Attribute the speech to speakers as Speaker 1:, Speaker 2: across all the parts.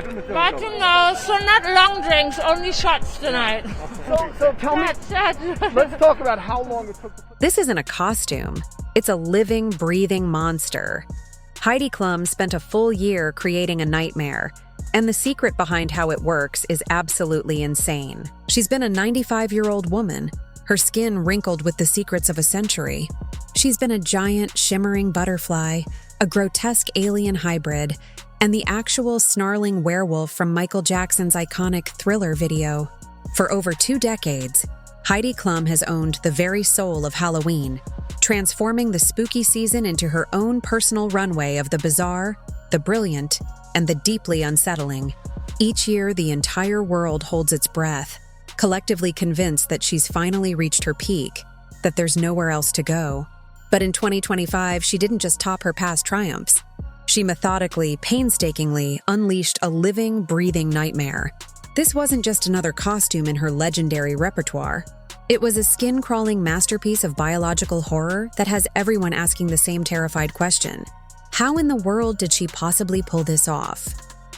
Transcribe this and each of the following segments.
Speaker 1: But no, so not long drinks, only shots tonight.
Speaker 2: So tell me, let's talk about how long it took to put.
Speaker 3: This isn't a costume. It's a living, breathing monster. Heidi Klum spent a full year creating a nightmare, and the secret behind how it works is absolutely insane. She's been a 95-year-old woman, her skin wrinkled with the secrets of a century. She's been a giant, shimmering butterfly, a grotesque alien hybrid, and the actual snarling werewolf from Michael Jackson's iconic Thriller video. For over 2 decades, Heidi Klum has owned the very soul of Halloween, transforming the spooky season into her own personal runway of the bizarre, the brilliant, and the deeply unsettling. Each year, the entire world holds its breath, collectively convinced that she's finally reached her peak, that there's nowhere else to go. But in 2025, she didn't just top her past triumphs. She methodically, painstakingly unleashed a living, breathing nightmare. This wasn't just another costume in her legendary repertoire. It was a skin-crawling masterpiece of biological horror that has everyone asking the same terrified question. How in the world did she possibly pull this off?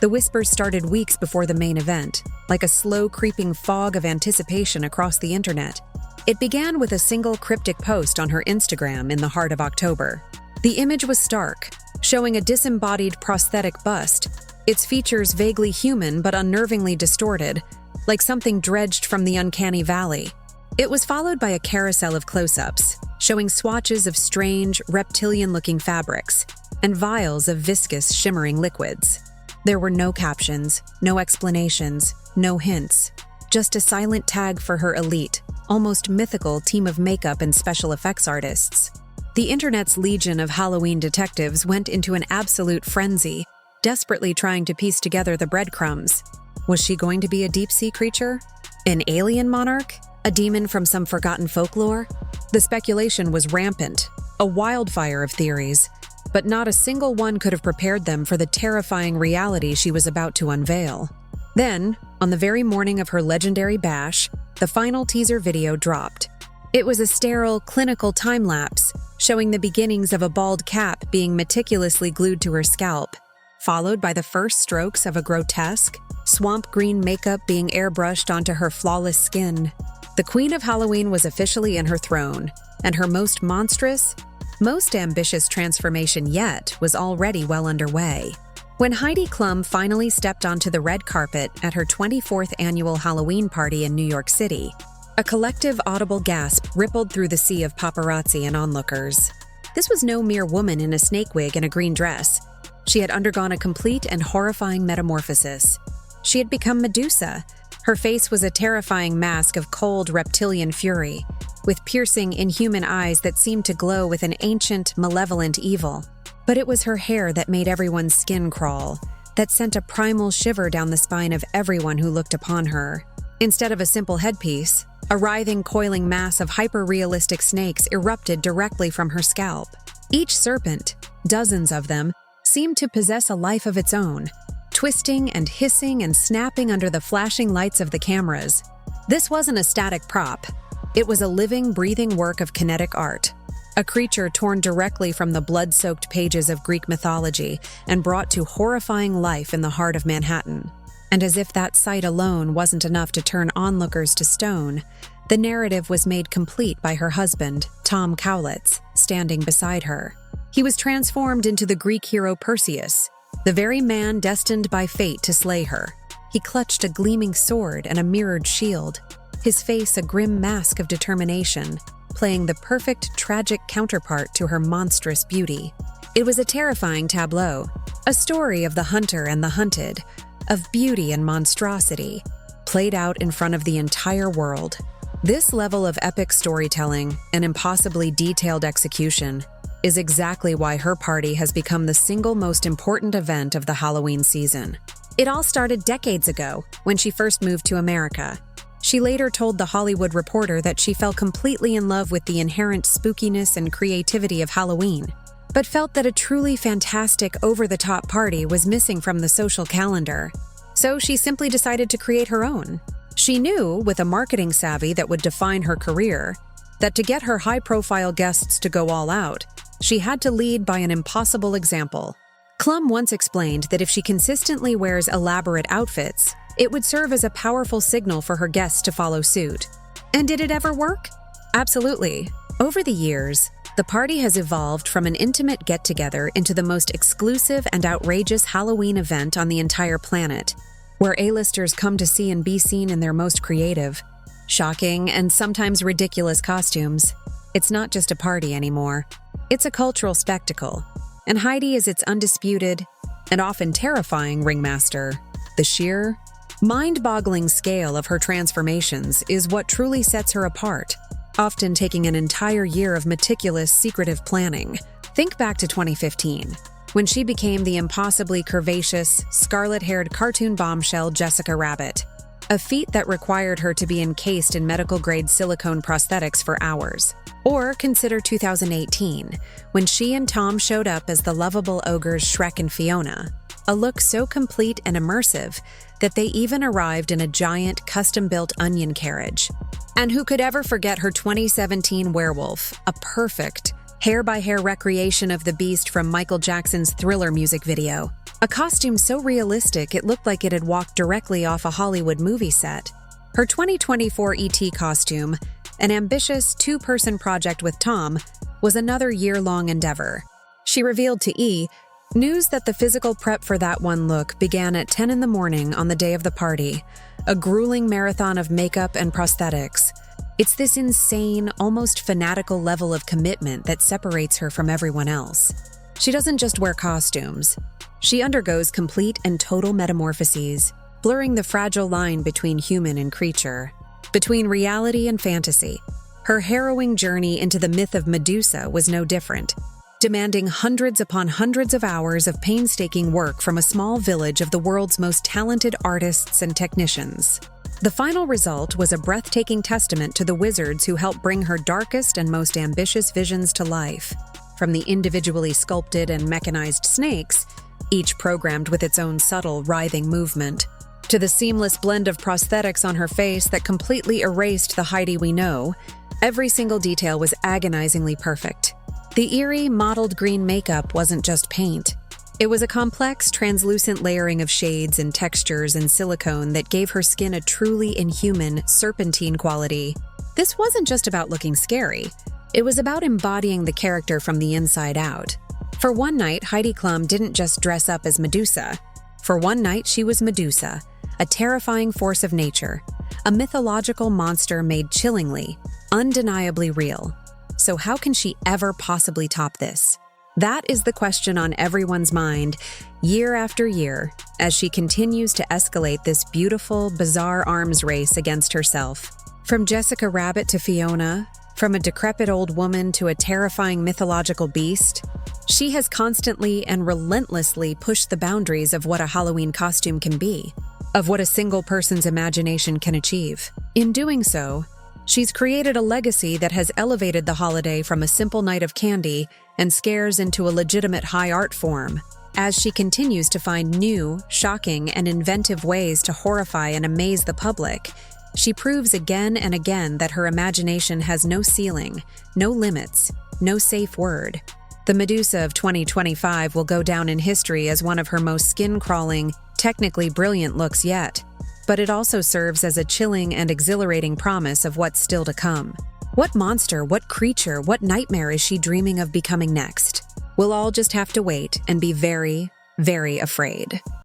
Speaker 3: The whispers started weeks before the main event, like a slow creeping fog of anticipation across the internet. It began with a single cryptic post on her Instagram in the heart of October. The image was stark, showing a disembodied prosthetic bust, its features vaguely human but unnervingly distorted, like something dredged from the uncanny valley. It was followed by a carousel of close-ups, showing swatches of strange, reptilian-looking fabrics, and vials of viscous, shimmering liquids. There were no captions, no explanations, no hints, just a silent tag for her elite, almost mythical team of makeup and special effects artists. The internet's legion of Halloween detectives went into an absolute frenzy, desperately trying to piece together the breadcrumbs. Was she going to be a deep-sea creature? An alien monarch? A demon from some forgotten folklore? The speculation was rampant, a wildfire of theories, but not a single one could have prepared them for the terrifying reality she was about to unveil. Then, on the very morning of her legendary bash, the final teaser video dropped. It was a sterile, clinical time-lapse, showing the beginnings of a bald cap being meticulously glued to her scalp, followed by the first strokes of a grotesque, swamp green makeup being airbrushed onto her flawless skin. The Queen of Halloween was officially in her throne, and her most monstrous, most ambitious transformation yet was already well underway. When Heidi Klum finally stepped onto the red carpet at her 24th annual Halloween party in New York City, a collective audible gasp rippled through the sea of paparazzi and onlookers. This was no mere woman in a snake wig and a green dress. She had undergone a complete and horrifying metamorphosis. She had become Medusa. Her face was a terrifying mask of cold reptilian fury, with piercing, inhuman eyes that seemed to glow with an ancient, malevolent evil. But it was her hair that made everyone's skin crawl, that sent a primal shiver down the spine of everyone who looked upon her. Instead of a simple headpiece, a writhing, coiling mass of hyper-realistic snakes erupted directly from her scalp. Each serpent, dozens of them, seemed to possess a life of its own, twisting and hissing and snapping under the flashing lights of the cameras. This wasn't a static prop. It was a living, breathing work of kinetic art, a creature torn directly from the blood-soaked pages of Greek mythology and brought to horrifying life in the heart of Manhattan. And as if that sight alone wasn't enough to turn onlookers to stone, the narrative was made complete by her husband, Tom Cowlitz, standing beside her. He was transformed into the Greek hero Perseus, the very man destined by fate to slay her. He clutched a gleaming sword and a mirrored shield, his face a grim mask of determination, playing the perfect tragic counterpart to her monstrous beauty. It was a terrifying tableau, a story of the hunter and the hunted, of beauty and monstrosity, played out in front of the entire world. This level of epic storytelling and impossibly detailed execution is exactly why her party has become the single most important event of the Halloween season. It all started decades ago, when she first moved to America. She later told The Hollywood Reporter that she fell completely in love with the inherent spookiness and creativity of Halloween, but felt that a truly fantastic, over-the-top party was missing from the social calendar. So she simply decided to create her own. She knew, with a marketing savvy that would define her career, that to get her high-profile guests to go all out, she had to lead by an impossible example. Klum once explained that if she consistently wears elaborate outfits, it would serve as a powerful signal for her guests to follow suit. And did it ever work? Absolutely. Over the years, the party has evolved from an intimate get-together into the most exclusive and outrageous Halloween event on the entire planet, where A-listers come to see and be seen in their most creative, shocking, and sometimes ridiculous costumes. It's not just a party anymore. It's a cultural spectacle, and Heidi is its undisputed and often terrifying ringmaster. The sheer, mind-boggling scale of her transformations is what truly sets her apart, often taking an entire year of meticulous, secretive planning. Think back to 2015, when she became the impossibly curvaceous, scarlet-haired cartoon bombshell Jessica Rabbit, a feat that required her to be encased in medical-grade silicone prosthetics for hours. Or consider 2018, when she and Tom showed up as the lovable ogres Shrek and Fiona, a look so complete and immersive that they even arrived in a giant, custom-built onion carriage. And who could ever forget her 2017 werewolf, a perfect, hair-by-hair recreation of the beast from Michael Jackson's Thriller music video. A costume so realistic it looked like it had walked directly off a Hollywood movie set. Her 2024 ET costume, an ambitious two-person project with Tom, was another year-long endeavor. She revealed to E! News that the physical prep for that one look began at 10 in the morning on the day of the party, a grueling marathon of makeup and prosthetics. It's this insane, almost fanatical level of commitment that separates her from everyone else. She doesn't just wear costumes. She undergoes complete and total metamorphoses, blurring the fragile line between human and creature, between reality and fantasy. Her harrowing journey into the myth of Medusa was no different, demanding hundreds upon hundreds of hours of painstaking work from a small village of the world's most talented artists and technicians. The final result was a breathtaking testament to the wizards who helped bring her darkest and most ambitious visions to life. From the individually sculpted and mechanized snakes, each programmed with its own subtle, writhing movement, to the seamless blend of prosthetics on her face that completely erased the Heidi we know, every single detail was agonizingly perfect. The eerie, mottled green makeup wasn't just paint. It was a complex, translucent layering of shades and textures and silicone that gave her skin a truly inhuman, serpentine quality. This wasn't just about looking scary. It was about embodying the character from the inside out. For one night, Heidi Klum didn't just dress up as Medusa. For one night, she was Medusa, a terrifying force of nature, a mythological monster made chillingly, undeniably real. So how can she ever possibly top this? That is the question on everyone's mind, year after year, as she continues to escalate this beautiful, bizarre arms race against herself. From Jessica Rabbit to Fiona, from a decrepit old woman to a terrifying mythological beast, she has constantly and relentlessly pushed the boundaries of what a Halloween costume can be, of what a single person's imagination can achieve. In doing so, she's created a legacy that has elevated the holiday from a simple night of candy and scares into a legitimate high art form. As she continues to find new, shocking, and inventive ways to horrify and amaze the public, she proves again and again that her imagination has no ceiling, no limits, no safe word. The Medusa of 2025 will go down in history as one of her most skin-crawling, technically brilliant looks yet. But it also serves as a chilling and exhilarating promise of what's still to come. What monster, what creature, what nightmare is she dreaming of becoming next? We'll all just have to wait and be very, very afraid.